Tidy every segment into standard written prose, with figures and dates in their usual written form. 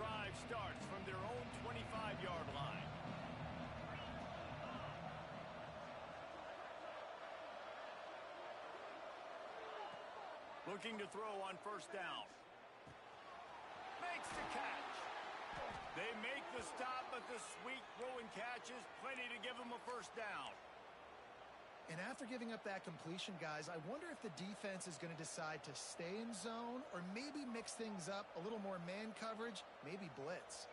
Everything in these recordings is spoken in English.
drive starts from their own 25-yard line. Looking to throw on first down. Makes the catch. They make the stop, but the sweet throwing catch is plenty to give them a first down. And after giving up that completion, guys, I wonder if the defense is going to decide to stay in zone or maybe mix things up, a little more man coverage, maybe blitz.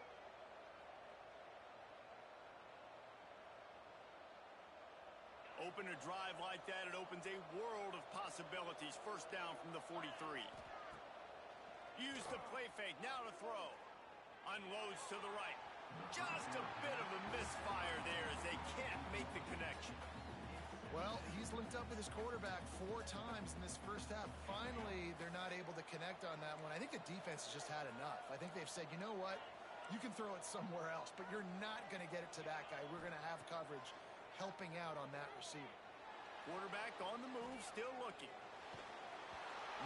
Open a drive like that, it opens a world of possibilities. First down from the 43. Use the play fake, now to throw. Unloads to the right. Just a bit of a misfire there as they can't make the connection. Well, he's linked up with his quarterback 4 times in this first half. Finally, they're not able to connect on that one. I think the defense has just had enough. I think they've said, you know what? You can throw it somewhere else, but you're not going to get it to that guy. We're going to have coverage helping out on that receiver. Quarterback on the move, still looking.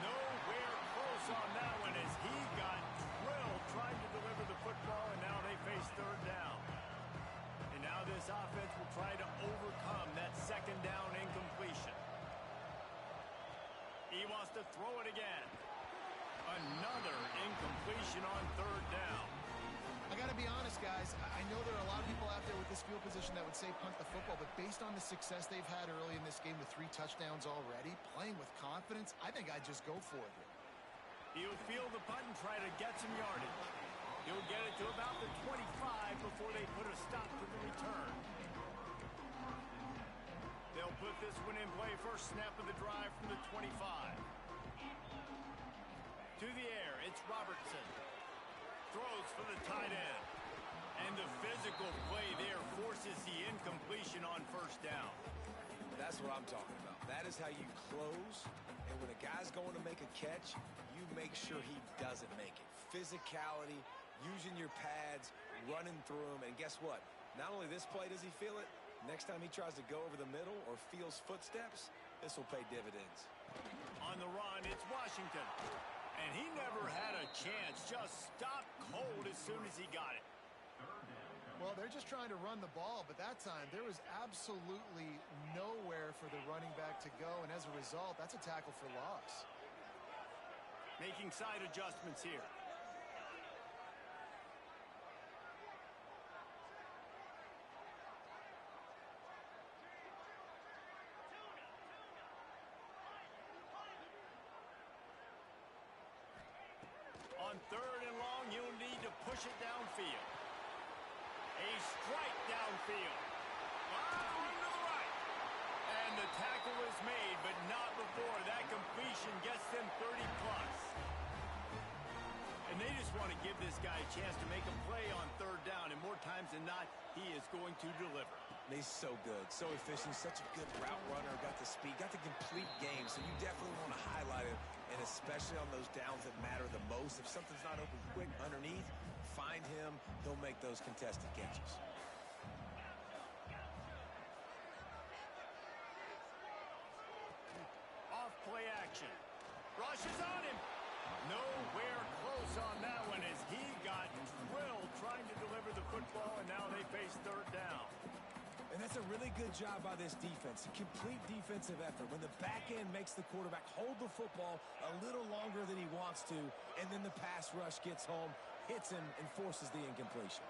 Nowhere close on that one as he got drilled trying to deliver the football, and now they face third down. And now this offense will try to overcome that second down incompletion. He wants to throw it again. Another incompletion on third down. I got to be honest, guys. I know there are a lot of people out there with this field position that would say punt the football, but based on the success they've had early in this game with 3 touchdowns already, playing with confidence, I think I'd just go for it here. He'll field the punt and try to get some yardage. He'll get it to about the 25 before they put a stop to the return. They'll put this one in play. First snap of the drive from the 25. To the air, it's Robertson. Throws for the tight end. And the physical play there forces the incompletion on first down. That's what I'm talking about. That is how you close. And when a guy's going to make a catch, you make sure he doesn't make it. Physicality, using your pads, running through them. And guess what? Not only this play does he feel it, next time he tries to go over the middle or feels footsteps, this will pay dividends. On the run, it's Washington. And he never had a chance. Just stopped cold as soon as he got it. Well, they're just trying to run the ball, but that time there was absolutely nowhere for the running back to go, and as a result, that's a tackle for loss. Making side adjustments here. On third and long, you'll need to push it downfield. A strike downfield. Run to the right. And the tackle is made, but not before that completion gets them 30+. And they just want to give this guy a chance to make a play on third down, and more times than not, he is going to deliver. He's so good, so efficient, such a good route runner, got the speed, got the complete game, so you definitely want to highlight him, and especially on those downs that matter the most. If something's not open quick underneath, find him, he'll make those contested catches. Off play action. Rush is on him. Nowhere close on that one as he got drilled trying to deliver the football, and now they face third down. And that's a really good job by this defense, a complete defensive effort. When the back end makes the quarterback hold the football a little longer than he wants to, and then the pass rush gets home, hits him, and forces the incompletion.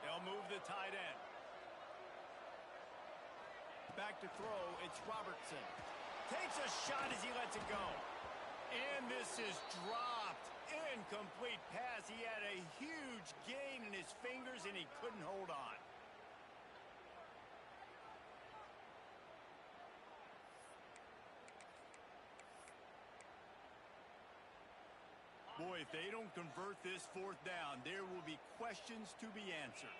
They'll move the tight end. Back to throw, it's Robertson. Takes a shot as he lets it go. And this is dropped. Incomplete pass. He had a huge gain in his fingers, and he couldn't hold on. Boy, if they don't convert this fourth down, there will be questions to be answered.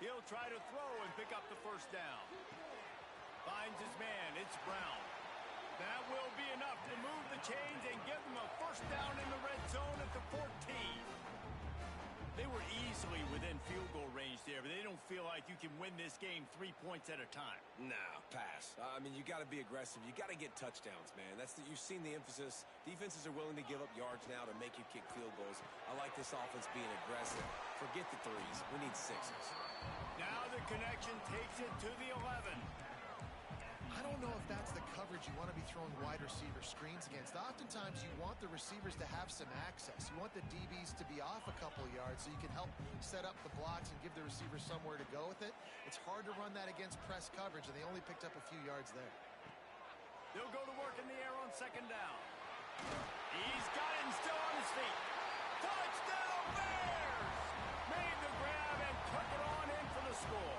He'll try to throw and pick up the first down. Finds his man. It's Brown. That will be enough to move the chains and give them a first down in the red zone at the 14. They were easily within field goal range there, but they don't feel like you can win this game 3 points at a time. No, pass. I mean, you got to be aggressive. You got to get touchdowns, man. You've seen the emphasis. Defenses are willing to give up yards now to make you kick field goals. I like this offense being aggressive. Forget the threes. We need sixes. Now the connection takes it to the 11. I don't know if that's the coverage you want to be throwing wide receiver screens against. Oftentimes, you want the receivers to have some access. You want the DBs to be off a couple yards so you can help set up the blocks and give the receivers somewhere to go with it. It's hard to run that against press coverage, and they only picked up a few yards there. They'll go to work in the air on second down. He's got it and still on his feet. Touchdown Bears! Made the grab and took it on in for the score.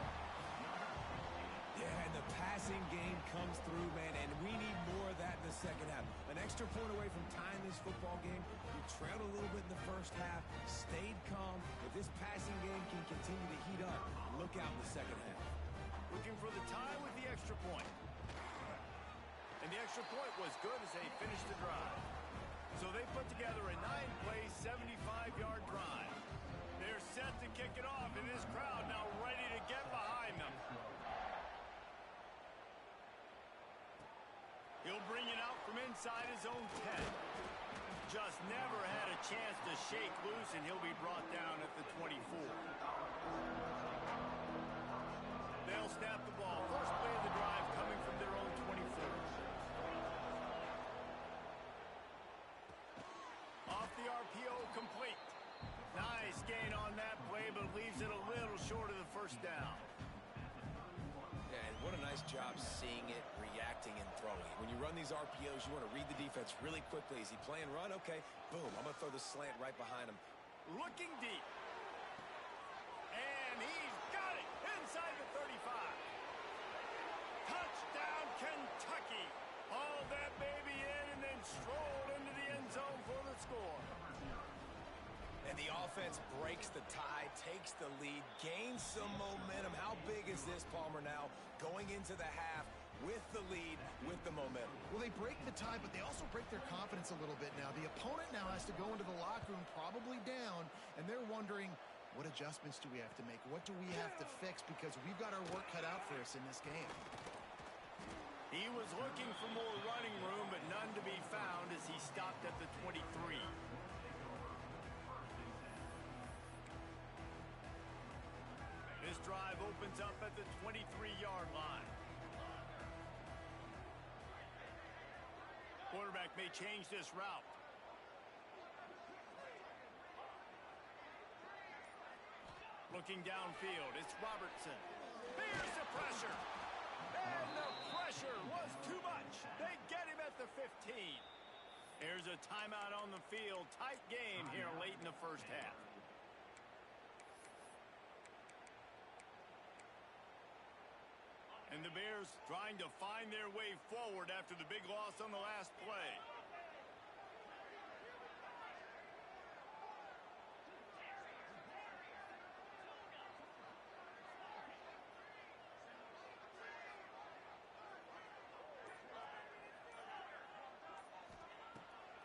Yeah, and the passing game comes through, man, and we need more of that in the second half. An extra point away from tying this football game. We trailed a little bit in the first half, stayed calm. If this passing game can continue to heat up, look out in the second half. Looking for the tie with the extra point. And the extra point was good as they finished the drive. So they put together a 9-play, 75-yard drive. They're set to kick it off, and this crowd now ready to get behind them. He'll bring it out from inside his own 10. Just never had a chance to shake loose, and he'll be brought down at the 24. They'll snap the ball. First play of the drive coming from their own 24. Off the RPO, complete. Nice gain on that play, but leaves it a little short of the first down. Yeah, and what a nice job seeing it, reacting, and throwing. When you run these RPOs, you want to read the defense really quickly. Is he playing run? Okay, boom. I'm going to throw the slant right behind him. Looking deep. And he's got it inside the 35. Touchdown, Kentucky. Hauled that baby in and then strolled into the end zone for the score. And the offense breaks the tie, takes the lead, gains some momentum. How big is this, Palmer, now going into the half with the lead, with the momentum? Well, they break the tie, but they also break their confidence a little bit now. The opponent now has to go into the locker room probably down, and they're wondering, what adjustments do we have to make? What do we have to fix? Because we've got our work cut out for us in this game. He was looking for more running room, but none to be found as he stopped at the 23. This drive opens up at the 23-yard line. Quarterback may change this route. Looking downfield, it's Robertson. Here's the pressure. And the pressure was too much. They get him at the 15. Here's a timeout on the field. Tight game here late in the first half. And the Bears trying to find their way forward after the big loss on the last play.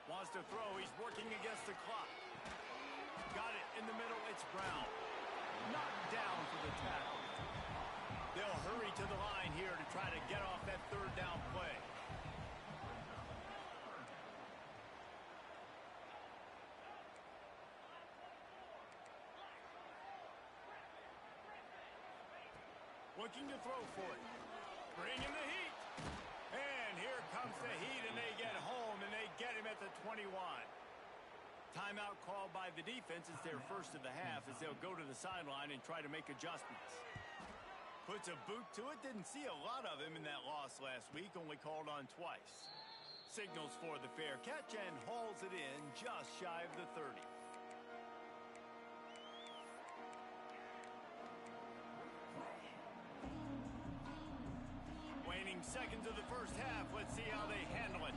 Wants to throw. He's working against the clock. Got it in the middle. It's Brown. Knocked down for the tackle. They'll hurry to the line here to try to get off that third down play. Looking to throw for it. Bringing the heat. And here comes the heat, and they get home, and they get him at the 21. Timeout called by the defense. It's their first of the half as they'll go to the sideline and try to make adjustments. Puts a boot to it. Didn't see a lot of him in that loss last week. Only called on twice. Signals for the fair catch and hauls it in just shy of the 30. Waning seconds of the first half. Let's see how they handle it.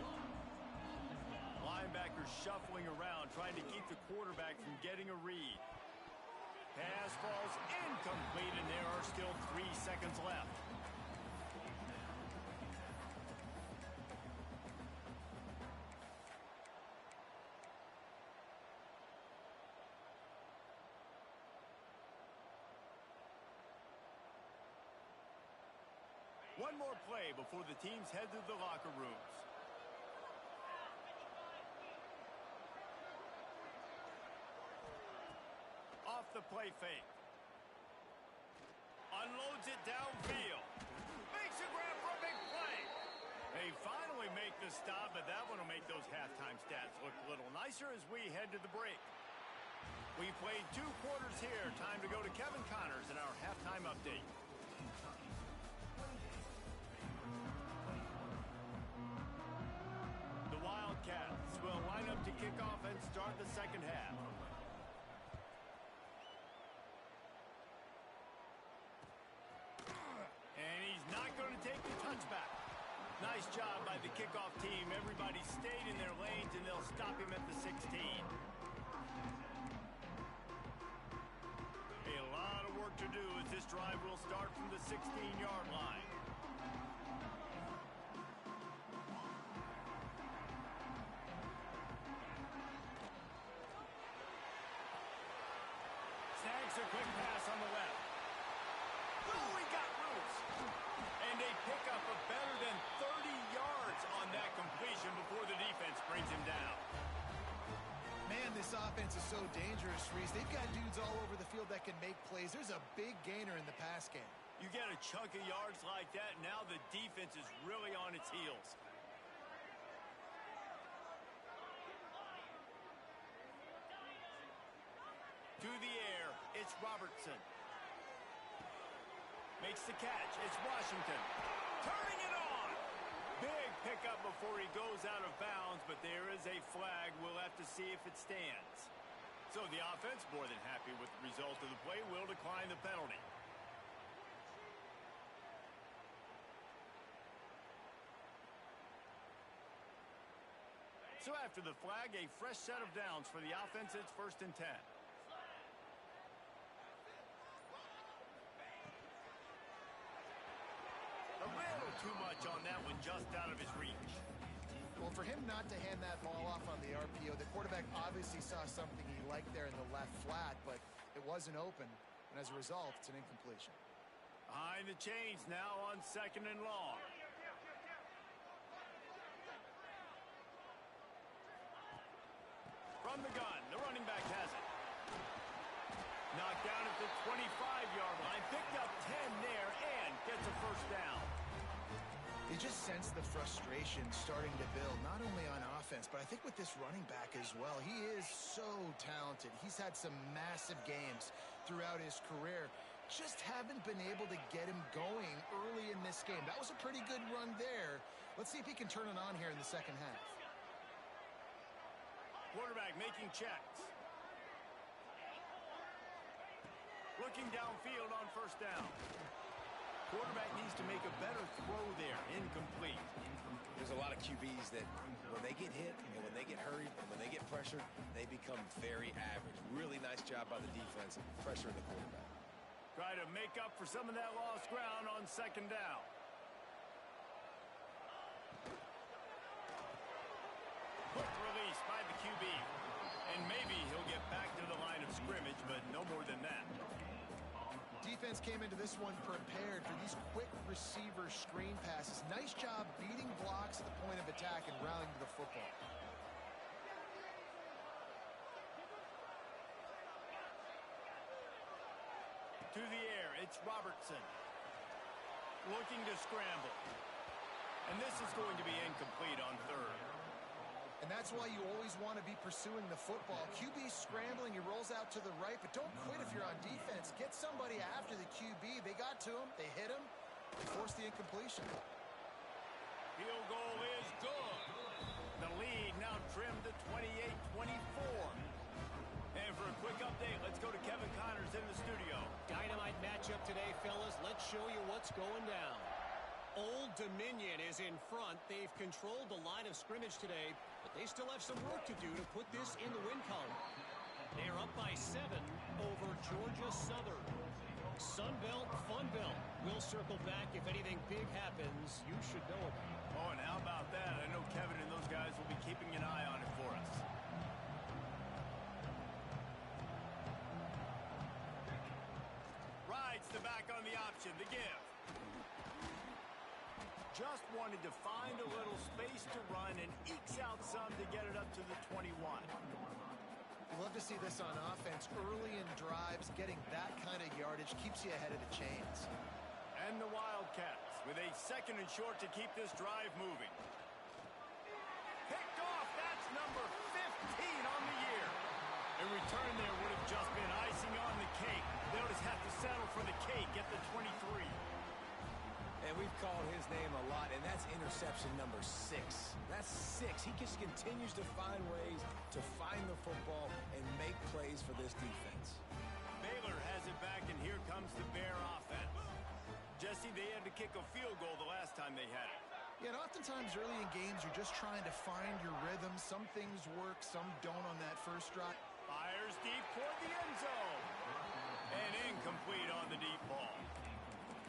Linebackers shuffling around, trying to keep the quarterback from getting a read. Pass falls incomplete, and there are still 3 seconds left. one more play before the teams head to the locker rooms. Off the play fake. Unloads it downfield. Makes a grab for a big play. They finally make the stop, but that one will make those halftime stats look a little nicer as we head to the break. We played 2 quarters here. Time to go to Kevin Connors in our halftime update. The Wildcats will line up to kick off and start the second half. And he's not going to take the touchback. Nice job by the kickoff team. Everybody stayed in their lanes, and they'll stop him at the 16. A lot of work to do as this drive will start from the 16-yard line. Snags a quick pass on the left. Oh, he got loose. And a pickup of better than 30 yards on that completion before the defense brings him down. Man, this offense is so dangerous, Reese. They've got dudes all over the field that can make plays. There's a big gainer in the pass game. You get a chunk of yards like that, now the defense is really on its heels. To the air, it's Robertson. Makes the catch, it's Washington. Turning it on! Big pickup before he goes out of bounds, but there is a flag. We'll have to see if it stands. So the offense, more than happy with the result of the play, will decline the penalty. So after the flag, a fresh set of downs for the offense. It's 1st and 10. A little too much on that one, just out of his reach. Well, for him not to hand that ball off on the RPO, the quarterback obviously saw something he liked there in the left flat, but it wasn't open, and as a result, it's an incompletion. Behind the chains now on 2nd and long. From the gun, the running back has it. Knocked down at the 25-yard line, picked up 10 there, and gets a 1st down. You just sense the frustration starting to build, not only on offense, but I think with this running back as well. He is so talented. He's had some massive games throughout his career. Just haven't been able to get him going early in this game. That was a pretty good run there. Let's see if he can turn it on here in the second half. Quarterback making checks. Looking downfield on 1st down. Quarterback needs to make a better throw there. Incomplete. There's a lot of QBs that when they get hit and when they get hurried and when they get pressured, they become very average. Really nice job by the defense pressuring the quarterback. Try to make up for some of that lost ground on 2nd down. Quick release by the QB. And maybe he'll get back to the line of scrimmage, but no more than that. Defense came into this one prepared for these quick receiver screen passes. Nice job beating blocks at the point of attack and rallying to the football. To the air, it's Robertson. Looking to scramble. And this is going to be incomplete on 3rd. And that's why you always want to be pursuing the football. QB scrambling, he rolls out to the right, but don't quit if you're on defense. Get somebody after the QB. They got to him, they hit him, they forced the incompletion. Field goal is good. The lead now trimmed to 28-24. And for a quick update, let's go to Kevin Connors in the studio. Dynamite matchup today, fellas. Let's show you what's going down. Old Dominion is in front. They've controlled the line of scrimmage today, but they still have some work to do to put this in the win column. They're up by 7 over Georgia Southern. Sunbelt, Funbelt. We'll circle back if anything big happens you should know about. Oh, and how about that? I know Kevin and those guys will be keeping an eye on it for us. Rides the back on the option, the give. Just wanted to find a little space to run and ekes out some to get it up to the 21. You love to see this on offense. Early in drives, getting that kind of yardage keeps you ahead of the chains. And the Wildcats with a 2nd and short to keep this drive moving. Picked off. That's number 15 on the year. A return there would have just been icing on the cake. They'll just have to settle for the cake at the 23. And we've called his name a lot, and that's interception number 6. That's 6. He just continues to find ways to find the football and make plays for this defense. Baylor has it back, and here comes the Bear offense. Jesse, they had to kick a field goal the last time they had it. Yeah, and oftentimes early in games, you're just trying to find your rhythm. Some things work, some don't on that first drive. Fires deep toward the end zone. And incomplete on the deep ball.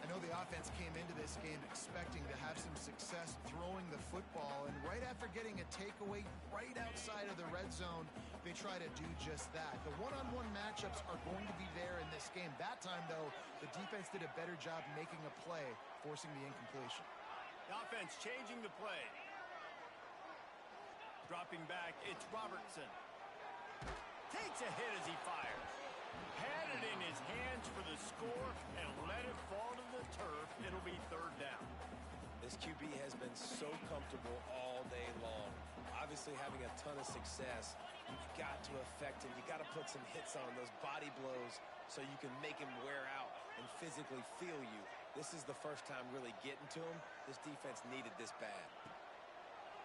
I know the offense came into this game expecting to have some success throwing the football, and right after getting a takeaway right outside of the red zone, they try to do just that. The one-on-one matchups are going to be there in this game. That time, though, the defense did a better job making a play, forcing the incompletion. The offense changing the play. Dropping back, it's Robertson. Takes a hit as he fires. Had it in his hands for the score and let it fall to the turf. It'll be 3rd down. This QB has been so comfortable all day long. Obviously having a ton of success. You've got to affect him. You got to put some hits on those body blows so you can make him wear out and physically feel you. This is the first time really getting to him. This defense needed this bad.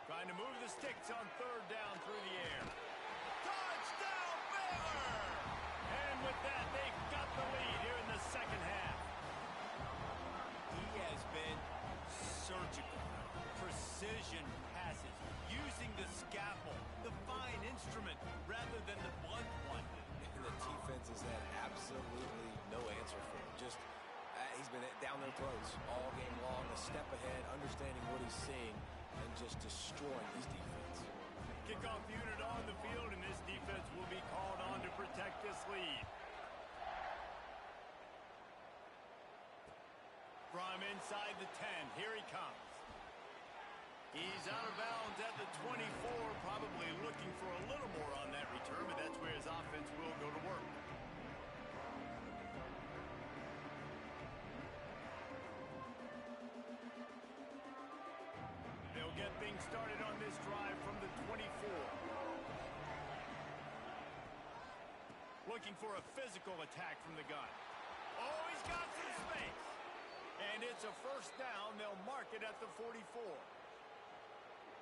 Trying to move the sticks on 3rd down through the air. Touchdown, Baylor! And with that, they've got the lead here in the 2nd half. He has been surgical. Precision passes. Using the scalpel, the fine instrument, rather than the blunt one. And the defense has had absolutely no answer for him. Just, he's been down their throats all game long, a step ahead, understanding what he's seeing, and just destroying this defense. Kickoff unit on the field, and this defense will be called on to protect this lead. From inside the 10, here he comes. He's out of bounds at the 24, probably looking for a little more on that return, but that's where his offense will go to work. They'll get things started on this drive from the 24. Looking for a physical attack from the gun. Oh, he's got some space. And it's a 1st down. They'll mark it at the 44.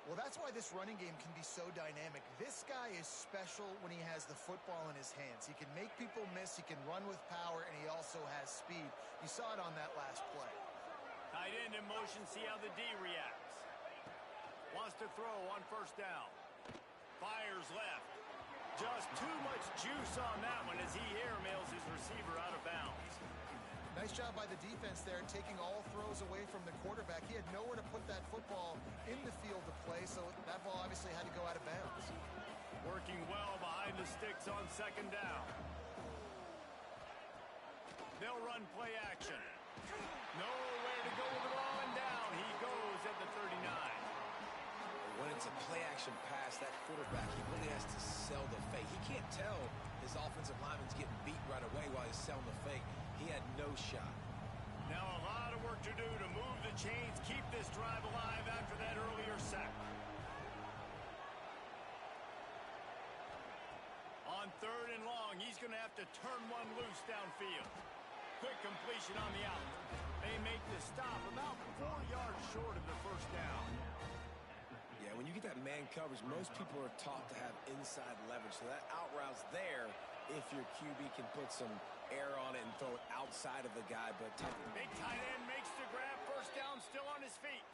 Well, that's why this running game can be so dynamic. This guy is special when he has the football in his hands. He can make people miss, he can run with power, and he also has speed. You saw it on that last play. Tight end in motion, see how the D reacts. Wants to throw on 1st down. Fires left. Just too much juice on that one as he airmails his receiver out of bounds. Nice job by the defense there, taking all throws away from the quarterback. He had nowhere to put that football in the field to play, so that ball obviously had to go out of bounds. Working well behind the sticks on 2nd down. They'll run play action. Nowhere to go with the ball and down. He goes at the 39. When it's a play-action pass, that quarterback, he really has to sell the fake. He can't tell his offensive lineman's getting beat right away while he's selling the fake. He had no shot. Now a lot of work to do to move the chains, keep this drive alive after that earlier sack. On 3rd and long, he's going to have to turn one loose downfield. Quick completion on the out. They make the stop about 4 yards short of the 1st down. Yeah, when you get that man coverage, most people are taught to have inside leverage. So that out route's there if your QB can put some air on it and throw it outside of the guy. But big tight end makes the grab. 1st down, still on his feet.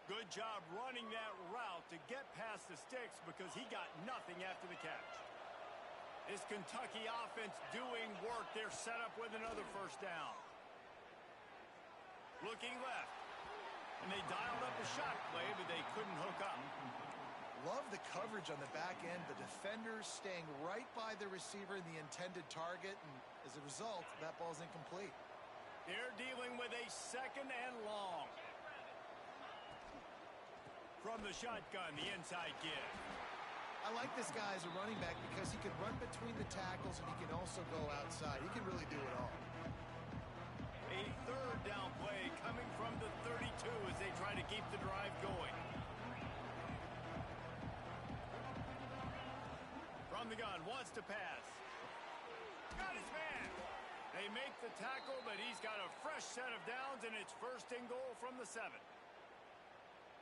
Good job running that route to get past the sticks because he got nothing after the catch. This Kentucky offense doing work. They're set up with another 1st down. Looking left. And they dialed up a shot play, but they couldn't hook up. Love the coverage on the back end. The defenders staying right by the receiver and the intended target, and as a result, that ball's incomplete. They're dealing with a 2nd and long. from the shotgun, the inside give. I like this guy as a running back because he can run between the tackles and he can also go outside. He can really do it all. A third down play coming from the 32 as they try to keep the drive going. From the gun, wants to pass. Got his man. They make the tackle, but he's got a fresh set of downs, and it's first and goal from the 7.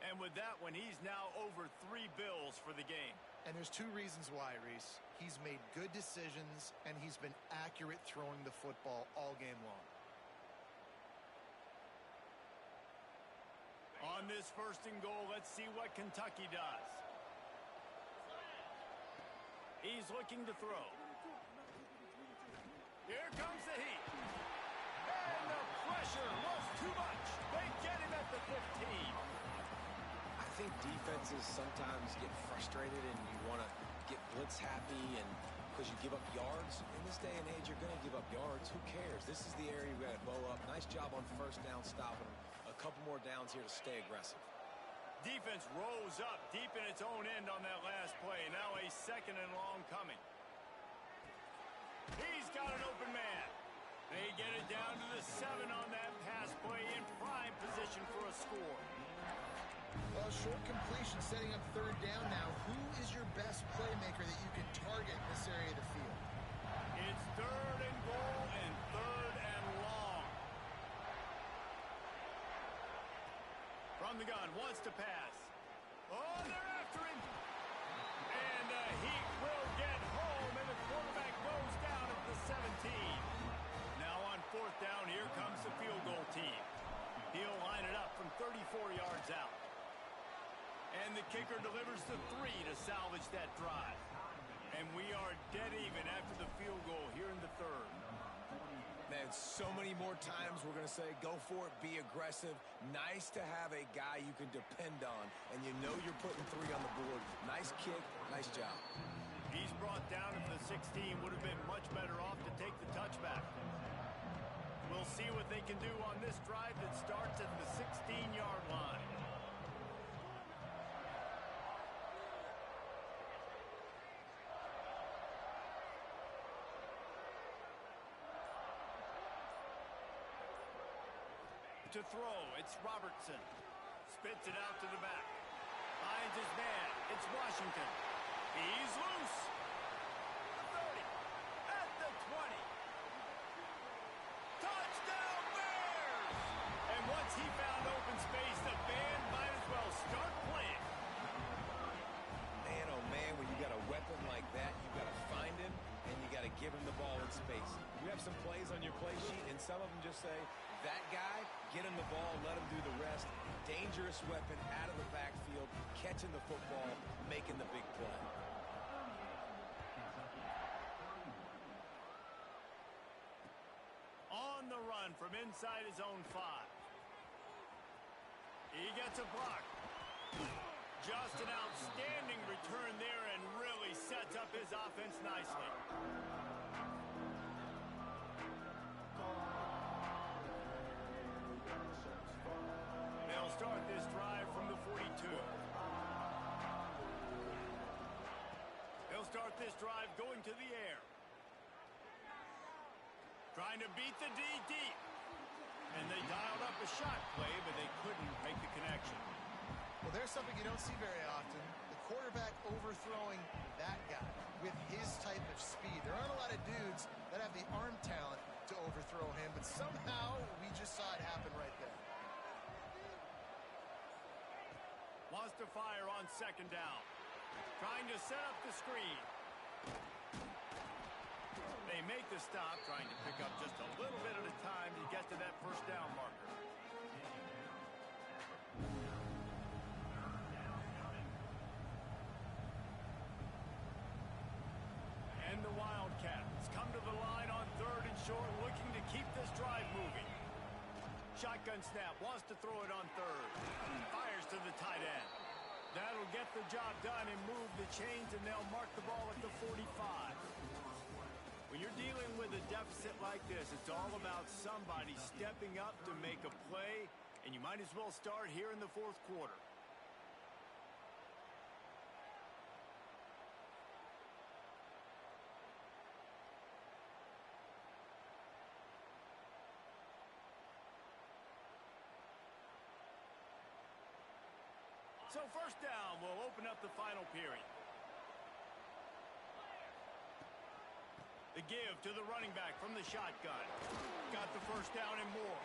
And with that one, he's now over 3 bills for the game. And there's 2 reasons why, Reese. He's made good decisions, and he's been accurate throwing the football all game long. On this first and goal, let's see what Kentucky does. He's looking to throw. Here comes the heat. And the pressure was too much. They get him at the 15. I think defenses sometimes get frustrated and you want to get blitz happy and because you give up yards. In this day and age, you're going to give up yards. Who cares? This is the area we got to bow up. Nice job on first down stopping them. A couple more downs here to stay aggressive. Defense rose up deep in its own end on that last play. Now a second and long coming. He's got an open man. They get it down to the 7 on that pass play in prime position for a score. Well, short completion setting up third down now. Who is your best playmaker that you can target in this area of the field? It's third and goal and third and long. From the gun, wants to pass. Oh, they're after him. And the Heat will get home, and the quarterback goes down at the 17. Now on fourth down, here comes the field goal team. He'll line it up from 34 yards out. And the kicker delivers the 3 to salvage that drive. And we are dead even after the field goal here in the third. Man, so many more times we're going to say, go for it, be aggressive. Nice to have a guy you can depend on, and you know you're putting 3 on the board. Nice kick, nice job. He's brought down at the 16, would have been much better off to take the touchback. We'll see what they can do on this drive that starts at the 16-yard line. To throw, it's Robertson. Spits it out to the back. Finds his man. It's Washington. He's loose. The 30. At the 20. Touchdown Bears! And once he found open space, the band might as well start playing. Man, oh man, when you got a weapon like that, you got to find him, and you got to give him the ball in space. You have some plays on your play sheet, and some of them just say, that guy, get him the ball, let him do the rest. Dangerous weapon out of the backfield, catching the football, making the big play. On the run from inside his own 5. He gets a block. Just an outstanding return there and really sets up his offense nicely. They'll start this drive from the 42. They'll start this drive going to the air. Trying to beat the D deep. And they dialed up a shot play, but they couldn't make the connection. Well, there's something you don't see very often. The quarterback overthrowing that guy with his type of speed. There aren't a lot of dudes that have the arm talent to overthrow him, but somehow we just saw it happen right there. Wants to fire on second down. Trying to set up the screen. They make the stop, trying to pick up just a little bit at a time to get to that first down marker. And the Wildcats come to the line on third and short, looking to keep this drive moving. Shotgun snap, wants to throw it on third. Fires to the tight end. That'll get the job done and move the chains, and they'll mark the ball at the 45. When you're dealing with a deficit like this, it's all about somebody stepping up to make a play, and you might as well start here in the fourth quarter. So first down will open up the final period. The give to the running back from the shotgun. Got the first down and more.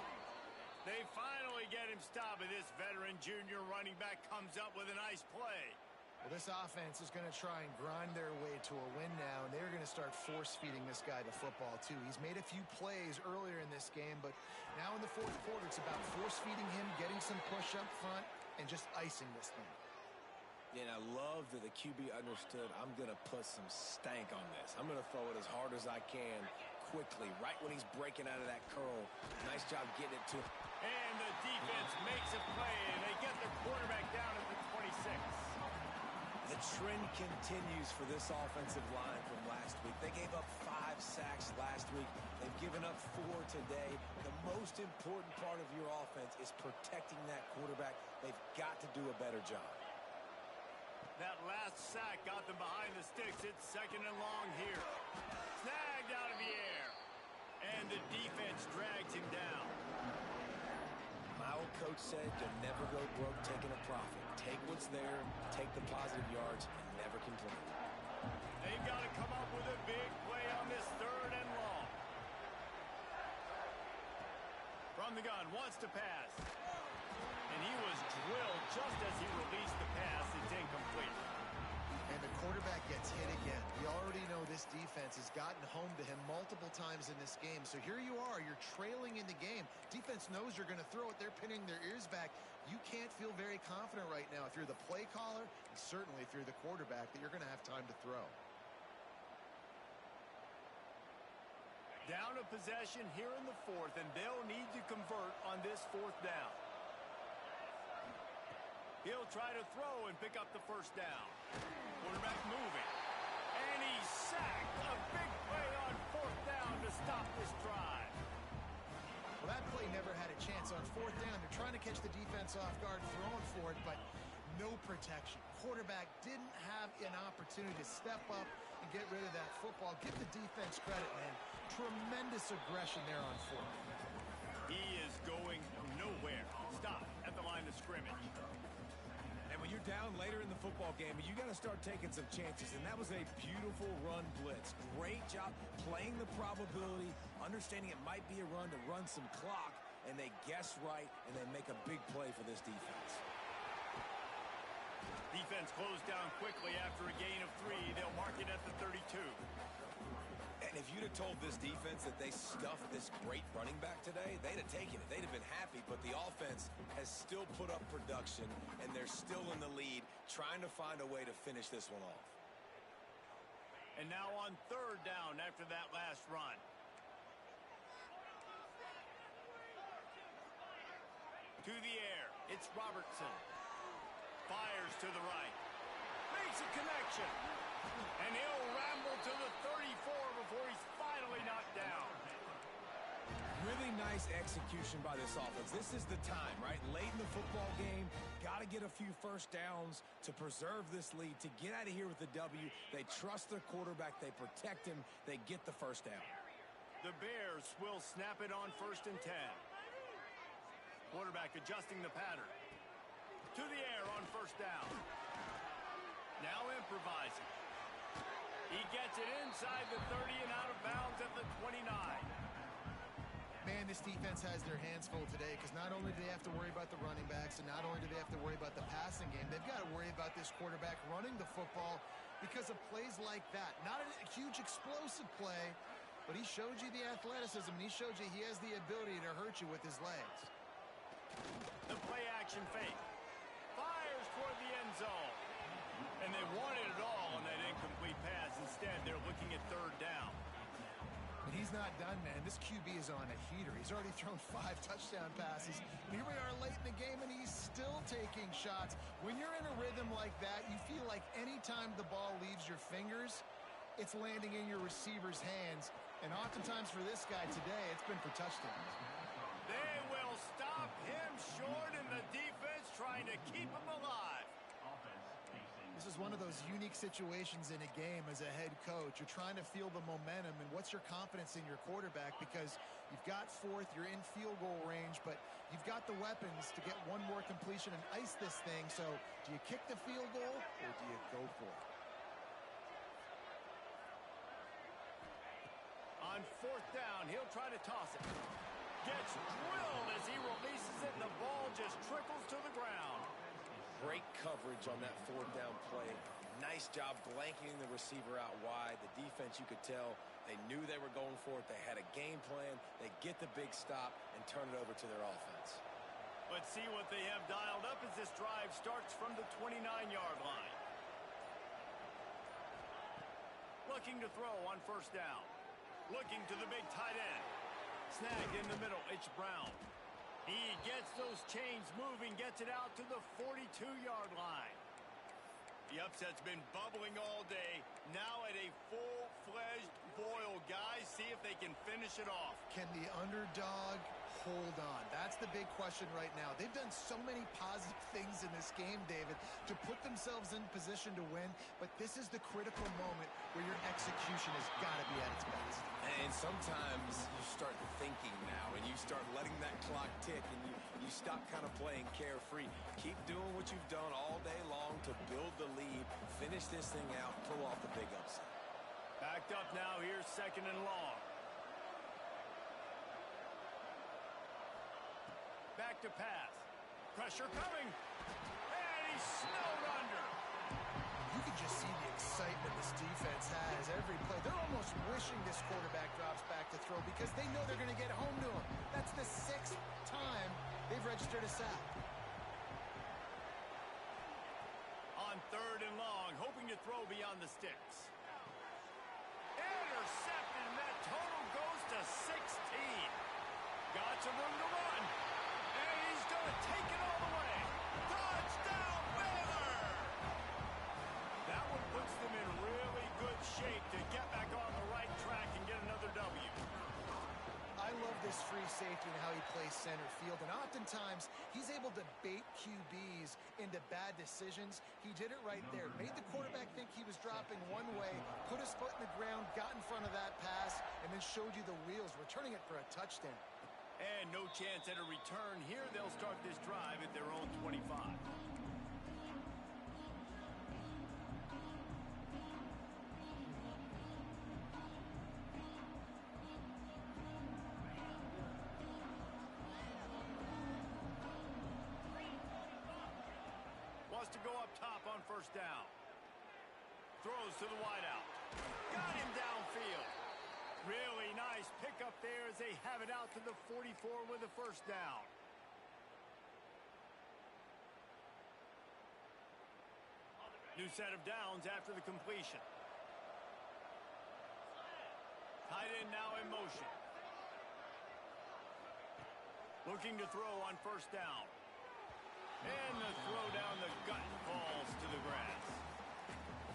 They finally get him stopped, and this veteran junior running back comes up with a nice play. Well, this offense is going to try and grind their way to a win now, and they're going to start force-feeding this guy the football, too. He's made a few plays earlier in this game, but now in the fourth quarter, it's about force-feeding him, getting some push up front, and just icing this thing. Yeah, and I love that the QB understood I'm going to put some stank on this. I'm going to throw it as hard as I can quickly, right when he's breaking out of that curl. Nice job getting it to him. And the defense makes a play, and they get the quarterback down at the 26. The trend continues for this offensive line from last week. They gave up 5 sacks last week. They've given up 4 today. The most important part of your offense is protecting that quarterback. They've got to do a better job. That last sack got them behind the sticks. It's second and long here. Snagged out of the air. And the defense drags him down. My old coach said you'll never go broke taking a profit. Take what's there, take the positive yards, and never complain. They've got to come up with a big play on this third and long. From the gun, wants to pass. And he was drilled just as he released the pass. It's incomplete. And the quarterback gets hit again. We already know this defense has gotten home to him multiple times in this game. So here you are, you're trailing in the game. Defense knows you're going to throw it. They're pinning their ears back. You can't feel very confident right now if you're the play caller, and certainly if you're the quarterback, that you're going to have time to throw. Down a possession here in the fourth, and they'll need to convert on this fourth down. He'll try to throw and pick up the first down. Quarterback moving. And he's sacked. A big play on fourth down to stop this drive. Well, that play never had a chance on fourth down. They're trying to catch the defense off guard, throwing for it, but no protection. Quarterback didn't have an opportunity to step up and get rid of that football. Give the defense credit, man. Tremendous aggression there on fourth. He is going nowhere. Stop at the line of scrimmage. And when you're down later in the football game, you got to start taking some chances. And that was a beautiful run blitz. Great job playing the probability, understanding it might be a run to run some clock, and they guess right, and they make a big play for this defense. Defense closed down quickly after a gain of 3. They'll mark it at the 32. And if you'd have told this defense that they stuffed this great running back today, they'd have taken it. They'd have been happy, but the offense has still put up production, and they're still in the lead, trying to find a way to finish this one off. And now on third down after that last run. To the air, it's Robertson. Fires to the right. Makes a connection. And he'll ramble to the 34 before he's finally knocked down. Really nice execution by this offense. This is the time, right? Late in the football game, got to get a few first downs to preserve this lead, to get out of here with the W. They trust their quarterback. They protect him. They get the first down. The Bears will snap it on 1st and 10. Quarterback adjusting the pattern. To the air on first down. Now improvising. He gets it inside the 30 and out of bounds at the 29. Man, this defense has their hands full today because not only do they have to worry about the running backs and not only do they have to worry about the passing game, they've got to worry about this quarterback running the football because of plays like that. Not a huge explosive play, but he showed you the athleticism, and he showed you he has the ability to hurt you with his legs. The play action fake. Fires toward the end zone. And they wanted it all on that incomplete pass. Instead, they're looking at third down. But he's not done, man. This QB is on a heater. He's already thrown 5 touchdown passes. Here we are late in the game, and he's still taking shots. When you're in a rhythm like that, you feel like any time the ball leaves your fingers, it's landing in your receiver's hands. And oftentimes for this guy today, it's been for touchdowns. They will stop him short, and the defense trying to keep him alive. This is one of those unique situations in a game as a head coach. You're trying to feel the momentum, and what's your confidence in your quarterback? Because You've got fourth, you're in field goal range, but you've got the weapons to get one more completion and ice this thing. So do you kick the field goal or do you go for it? On fourth down, he'll try to toss it. Gets drilled as he releases it, and the ball just trickles to the ground. Great coverage on that fourth down play. Nice job blanketing the receiver out wide. The defense, you could tell, they knew they were going for it. They had a game plan. They get the big stop and turn it over to their offense. Let's see what they have dialed up as this drive starts from the 29-yard line. Looking to throw on first down. Looking to the big tight end. Snagged in the middle, it's Brown. He gets those chains moving, gets it out to the 42-yard line. The upset's been bubbling all day. Now at a full-fledged boil. Guys, see if they can finish it off. Can the underdog hold on? That's the big question right now. They've done so many positive things in this game, David, to put themselves in position to win, but this is the critical moment where your execution has got to be at its best. And sometimes you start thinking now, and you start letting that clock tick, and you stop kind of playing carefree. Keep doing what you've done all day long to build the lead, finish this thing out, pull off the big upset. Backed up now, here's second and long. Back to pass. Pressure coming. And he's snowed under. You can just see the excitement this defense has every play. They're almost wishing this quarterback drops back to throw because they know they're going to get home to him. That's the 6th time they've registered a sack. On third and long, hoping to throw beyond the sticks. Intercepted, and that total goes to 16. Got some room to run. And he's going to take it all the way. Touchdown, Baylor! That one puts them in really good shape to get back on the right track and get another W. I love this free safety and how he plays center field, and oftentimes he's able to bait QBs into bad decisions. He did it right there. Made the quarterback think he was dropping one way, put his foot in the ground, got in front of that pass, and then showed you the wheels, returning it for a touchdown. And no chance at a return here. They'll start this drive at their own 25. Wants to go up top on first down. Throws to the wideout. Got him downfield. Really nice pickup there as they have it out to the 44 with a first down. New set of downs after the completion. Tight end now in motion. Looking to throw on first down. And the throw down the gut falls to the grass.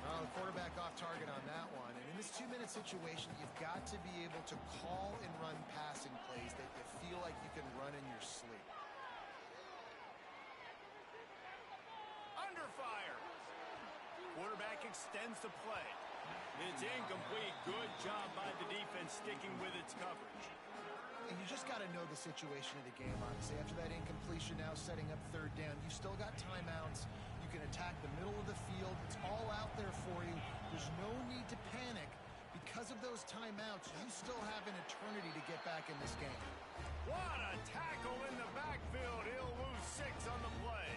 Well, the quarterback off target on that one. And in this 2-minute situation, you've got to be able to call and run passing plays that you feel like you can run in your sleep. Under fire. Quarterback extends the play. It's incomplete. Good job by the defense sticking with its coverage. And you just got to know the situation of the game, honestly. After that incompletion, now setting up third down, you still got timeouts. You can attack the middle of the field. It's all out there for you. There's no need to panic. Because of those timeouts, you still have an eternity to get back in this game. What a tackle in the backfield. He'll lose 6 on the play.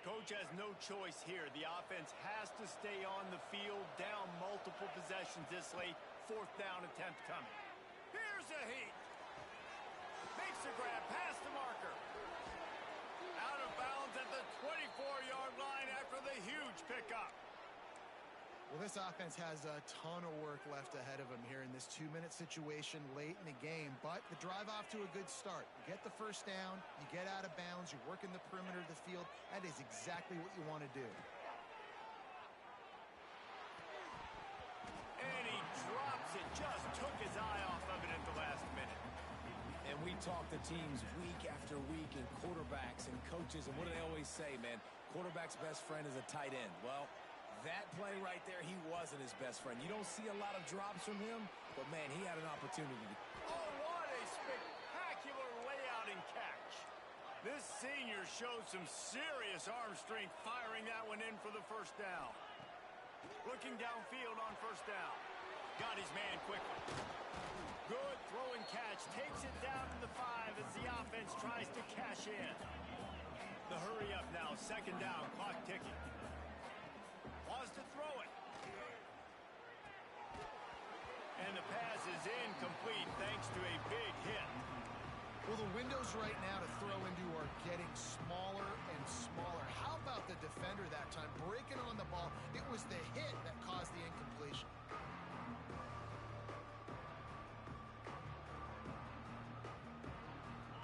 Coach has no choice here. The offense has to stay on the field, down multiple possessions this late. Fourth down attempt coming. Here's a heat. Makes the grab past the marker. Out of bounds at the 24-yard line after the huge pickup. Well, this offense has a ton of work left ahead of them here in this 2-minute situation late in the game, but the drive off to a good start. You get the first down, you get out of bounds, you work in the perimeter of the field. That is exactly what you want to do. And he drops it, just took his eye off of it at the last minute. And we talk to teams week after week, and quarterbacks and coaches, and what do they always say, man? Quarterback's best friend is a tight end. Well, That play right there, he wasn't his best friend. You don't see a lot of drops from him, but, man, he had an opportunity. Oh, what a spectacular layout and catch. This senior showed some serious arm strength firing that one in for the first down. Looking downfield on first down. Got his man quickly. Good throw and catch. Takes it down to the 5 as the offense tries to cash in. The hurry up now. Second down. Clock ticking. Wants to throw it. And the pass is incomplete thanks to a big hit. Well, the windows right now to throw into are getting smaller and smaller. How about the defender that time breaking on the ball? It was the hit that caused the incompletion.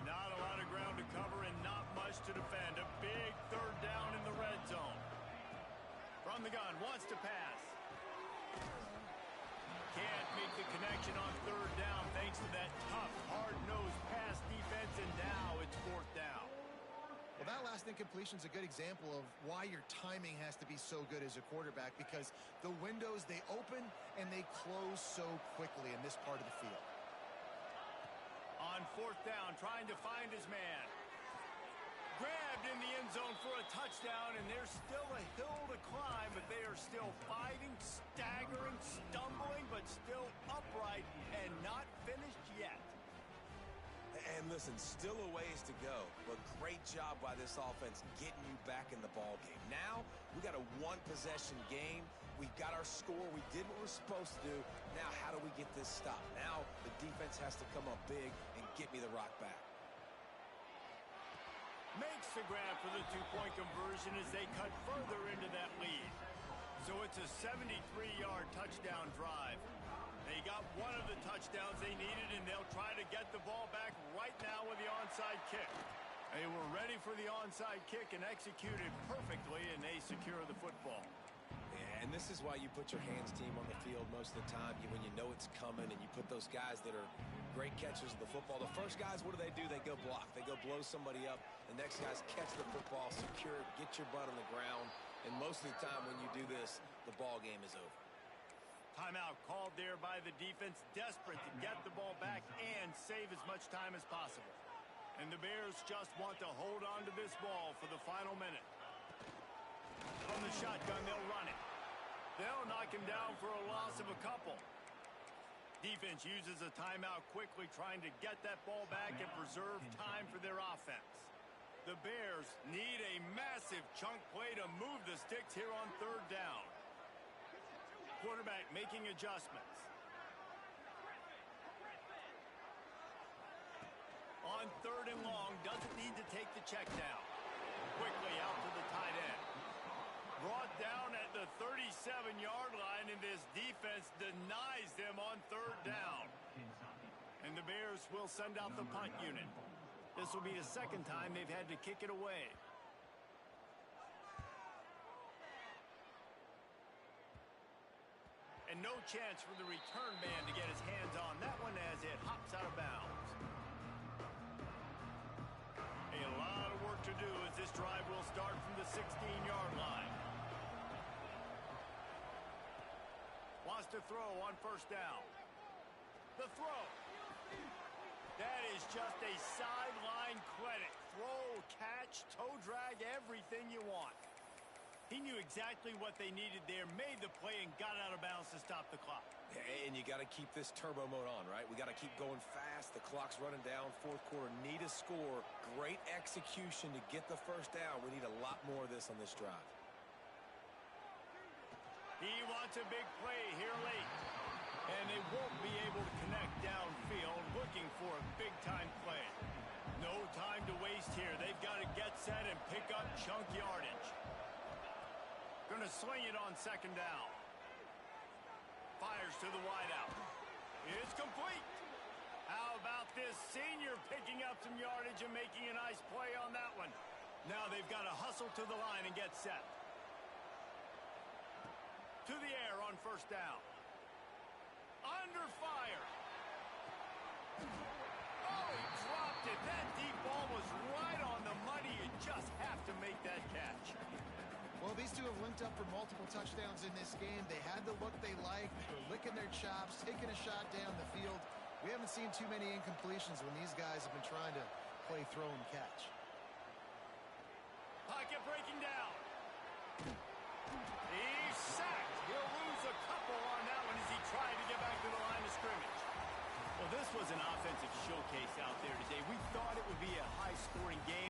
Not a lot of ground to cover and not much to defend. A big third down in the red zone. From the gun, wants to pass. Can't make the connection on third down thanks to that tough, hard-nosed pass defense, and now it's fourth down. Well, that last incompletion is a good example of why your timing has to be so good as a quarterback, because the windows, they open and they close so quickly in this part of the field. On fourth down, trying to find his man. Grabbed in the end zone for a touchdown, and there's still a hill to climb, but they are still fighting, staggering, stumbling, but still upright and not finished yet. And listen, still a ways to go, but great job by this offense getting you back in the ball game. Now, we got a one-possession game. We got our score. We did what we're supposed to do. Now, how do we get this stopped? Now, the defense has to come up big and get me the rock back. Makes the grab for the two-point conversion as they cut further into that lead. So it's a 73-yard touchdown drive. They got one of the touchdowns they needed, and they'll try to get the ball back right now with the onside kick. They were ready for the onside kick and executed perfectly, and they secure the football. Yeah, and this is why you put your hands team on the field most of the time. When you know it's coming, and you put those guys that are great catchers of the football. The first guys, what do? They go block. They go blow somebody up. The next guys catch the football, secure it, get your butt on the ground. And most of the time when you do this, the ball game is over. Timeout called there by the defense, desperate to get the ball back and save as much time as possible. And the Bears just want to hold on to this ball for the final minute. From the shotgun, they'll run it. They'll knock him down for a loss of a couple. Defense uses a timeout quickly, trying to get that ball back and preserve time for their offense. The Bears need a massive chunk play to move the sticks here on third down. Quarterback making adjustments. On third and long, doesn't need to take the check down. Quickly out to the tight end. Brought down at the 37-yard line, and this defense denies them on third down. And the Bears will send out the punt unit. This will be the second time they've had to kick it away. And no chance for the return man to get his hands on that one as it hops out of bounds. A lot of work to do as this drive will start from the 16-yard line. Wants to throw on first down. The throw. That is just a sideline credit. Throw, catch, toe drag, everything you want. He knew exactly what they needed there, made the play, and got out of bounds to stop the clock. And you got to keep this turbo mode on, right? We got to keep going fast. The clock's running down. Fourth quarter, need a score. Great execution to get the first down. We need a lot more of this on this drive. He wants a big play here late. And they won't be able to connect downfield, looking for a big-time play. No time to waste here. They've got to get set and pick up chunk yardage. Going to sling it on second down. Fires to the wideout. It's complete. How about this senior picking up some yardage and making a nice play on that one? Now they've got to hustle to the line and get set. To the air on first down. Under fire. Oh, he dropped it. That deep ball was right on the money. You just have to make that catch. Well, these two have linked up for multiple touchdowns in this game. They had the look they liked. They were licking their chops, taking a shot down the field. We haven't seen too many incompletions when these guys have been trying to play throw and catch. Pocket breaking down.